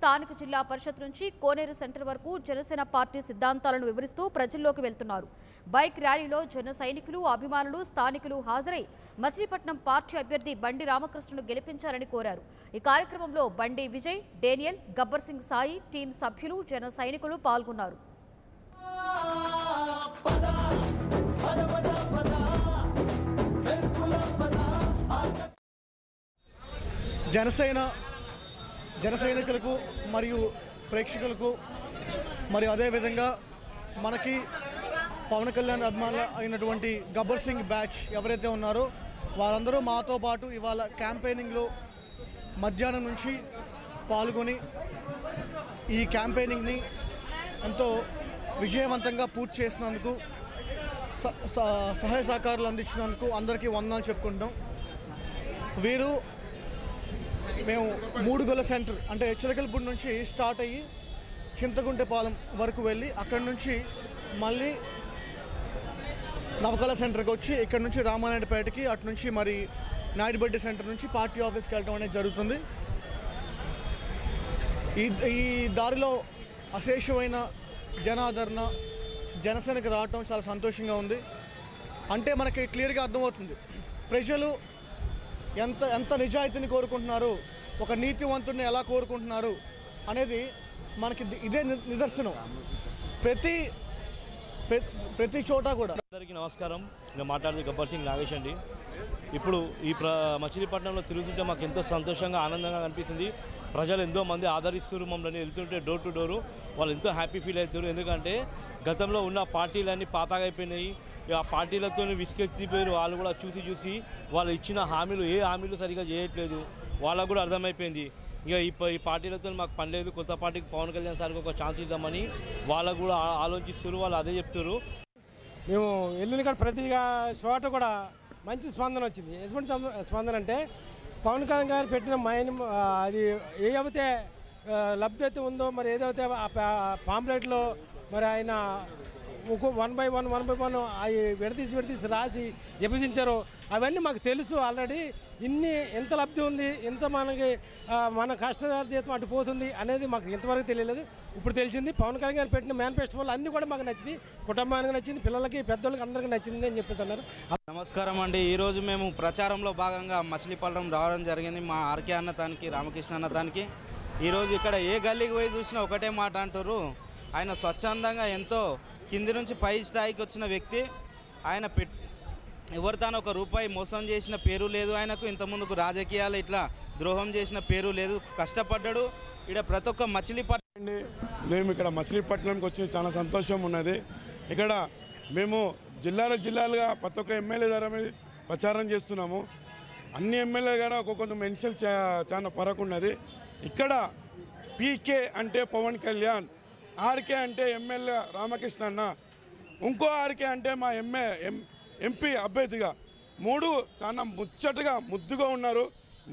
స్థానిక జిల్లా పరిషత్ నుంచి కోనేరు సెంటర్ వరకు జనసేన పార్టీ సిద్ధాంతాలను వివరిస్తూ ప్రజల్లోకి వెళ్తున్నారు. బైక్ ర్యాలీలో జన సైనికులు, అభిమానులు, స్థానికులు హాజరై మచిలీపట్నం పార్టీ అభ్యర్థి బండి రామకృష్ణను గెలిపించాలని కోరారు. ఈ కార్యక్రమంలో బండి విజయ్, డేనియల్, గబ్బర్ సింగ్ సాయి, టీం సభ్యులు, జన సైనికులు పాల్గొన్నారు. జన సైనికులకు మరియు ప్రేక్షకులకు మరియు అదేవిధంగా మనకి పవన్ కళ్యాణ్ అభిమానులు అయినటువంటి గబ్బర్ సింగ్ బ్యాచ్ ఎవరైతే ఉన్నారో వారందరూ మాతో పాటు ఇవాళ క్యాంపెయినింగ్లో మధ్యాహ్నం నుంచి పాల్గొని ఈ క్యాంపెయినింగ్ని ఎంతో విజయవంతంగా పూర్తి చేసినందుకు సహాయ సహకారాలు అందించినందుకు అందరికీ వందనాలు చెప్పుకుంటాం. మేము 3 గొల్ల సెంటర్ అంటే చిలకలపూడి నుంచి స్టార్ట్ అయ్యి చింతగుంటపాలెం వరకు వెళ్ళి అక్కడి నుంచి మళ్ళీ నవకళ సెంటర్కి వచ్చి ఇక్కడ నుంచి రామానాయుడుపేటకి అటు నుంచి మరి నాయుడుబడ్డి సెంటర్ నుంచి పార్టీ ఆఫీస్కి వెళ్ళడం అనేది జరుగుతుంది. ఈ దారిలో అశేషమైన జనాదరణ జనసేనకి రావటం చాలా సంతోషంగా ఉంది. అంటే మనకి క్లియర్గా అర్థమవుతుంది ప్రజలు ఎంత నిజాయితీని కోరుకుంటున్నారు, ఒక నీతివంతుడిని ఎలా కోరుకుంటున్నారు అనేది మనకి ఇదే నిదర్శనం. ప్రతి చోట కూడా. అందరికీ నమస్కారం. నేను మాట్లాడేది గబ్బర్ సింగ్ నాగేష్ అండి. ఇప్పుడు ఈ మచిలీపట్నంలో తిరుగుతుంటే మాకు ఎంతో సంతోషంగా ఆనందంగా అనిపిస్తుంది. ప్రజలు ఎంతో మంది ఆదరిస్తారు మమ్మల్ని. వెళ్తుంటే డోర్ టు డోరు వాళ్ళు ఎంతో హ్యాపీ ఫీల్ అవుతారు. ఎందుకంటే గతంలో ఉన్న పార్టీలన్నీ పాతగా అయిపోయినాయి. ఆ పార్టీలతో విసుకెత్తిపోయారు. వాళ్ళు కూడా చూసి వాళ్ళు ఇచ్చిన హామీలు ఏ హామీలు సరిగా చేయట్లేదు. వాళ్ళకు కూడా అర్థమైపోయింది. ఇక ఈ పార్టీలతో మాకు పని లేదు, కొత్త పార్టీకి పవన్ కళ్యాణ్ సార్కి ఒక ఛాన్స్ ఇద్దామని వాళ్ళకు కూడా ఆలోచిస్తారు. వాళ్ళు అదే చెప్తారు. మేము వెళ్ళిన కాడ ప్రతి చోట కూడా మంచి స్పందన వచ్చింది. ఎటువంటి స్పందన అంటే పవన్ కళ్యాణ్ గారు పెట్టిన అది ఏవైతే లబ్ధి అయితే ఉందో మరి ఏదైతే పాంప్లెట్లో మరి ఆయన 1 by 1 అవి విడదీసి రాసి విభజించారో అవన్నీ మాకు తెలుసు ఆల్రెడీ. ఎంత లబ్ధి ఉంది, ఎంత మన కష్టజీతం అటు పోతుంది అనేది మాకు ఇంతవరకు తెలియలేదు. ఇప్పుడు తెలిసింది. పవన్ కళ్యాణ్ గారు పెట్టిన మేనిఫెస్టో వల్ల అన్నీ కూడా మాకు నచ్చింది, కుటుంబానికి నచ్చింది, పిల్లలకి పెద్దోళ్ళకి అందరికీ నచ్చింది అని చెప్పేసి అన్నారు. నమస్కారం అండి. ఈరోజు మేము ప్రచారంలో భాగంగా మచిలీపట్నం రావడం జరిగింది. మా ఆర్కే అన్నతానికి, రామకృష్ణ అన్నతానికి. ఈరోజు ఇక్కడ ఏ గల్లీకి పోయి చూసినా ఒకటే మాట అంటారు, ఆయన స్వచ్ఛందంగా ఎంతో కింది నుంచి పై స్థాయికి వచ్చిన వ్యక్తి. ఆయన ఎవరు తాను ఒక రూపాయి మోసం చేసిన పేరు లేదు ఆయనకు. ఇంతకుముందుకు రాజకీయాలు ఇట్లా ద్రోహం చేసిన పేరు లేదు. కష్టపడ్డాడు. ఇక్కడ ప్రతి ఒక్క మచిలీపట్నం. మేము ఇక్కడ మచిలీపట్నంకి వచ్చి చాలా సంతోషం ఉన్నది. ఇక్కడ మేము జిల్లాలుగా ప్రతి ఒక్క ఎమ్మెల్యే ద్వారా ప్రచారం చేస్తున్నాము. అన్ని ఎమ్మెల్యే గారు ఒక్కొక్క మెన్షన్ చాలా ఫరక్ ఉన్నది. ఇక్కడ పీకే అంటే పవన్ కళ్యాణ్, ఆర్కే అంటే ఎమ్మెల్యే రామకృష్ణ అన్న, ఇంకో ఆర్కే అంటే మా ఎంపీ అభ్యర్థిగా 3 చాలా ముద్దుగా ఉన్నారు.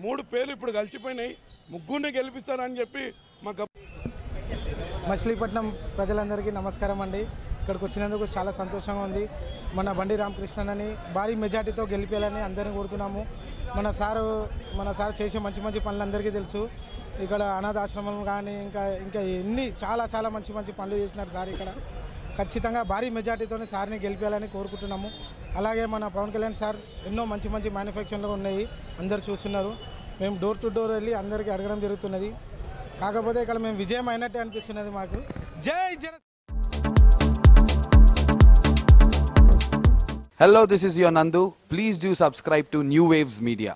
3 పేర్లు ఇప్పుడు కలిసిపోయినాయి. ముగ్గురిని గెలిపిస్తారని చెప్పి మాకు. మచిలీపట్నం ప్రజలందరికీ నమస్కారం అండి. ఇక్కడికి వచ్చినందుకు చాలా సంతోషంగా ఉంది. మన బండి రామకృష్ణని భారీ మెజార్టీతో గెలిపేయాలని అందరిని కోరుతున్నాము. మన సార్ చేసే మంచి పనులు అందరికీ తెలుసు. ఇక్కడ అనాథాశ్రమం కానీ ఇంకా ఎన్ని చాలా మంచి పనులు చేసినారు సార్. ఇక్కడ ఖచ్చితంగా భారీ మెజార్టీతోనే సార్ని గెలిపేయాలని కోరుకుంటున్నాము. అలాగే మన పవన్ కళ్యాణ్ సార్ ఎన్నో మంచి మ్యానుఫ్యాక్చర్లు ఉన్నాయి, అందరు చూస్తున్నారు. మేము డోర్ టు డోర్ వెళ్ళి అందరికీ అడగడం జరుగుతున్నది. కాకపోతే ఇక్కడ మేము విజయం అయినట్టే అనిపిస్తున్నది మాకు. జై జన. Hello, this is your Nandu. Please do subscribe to New Waves Media.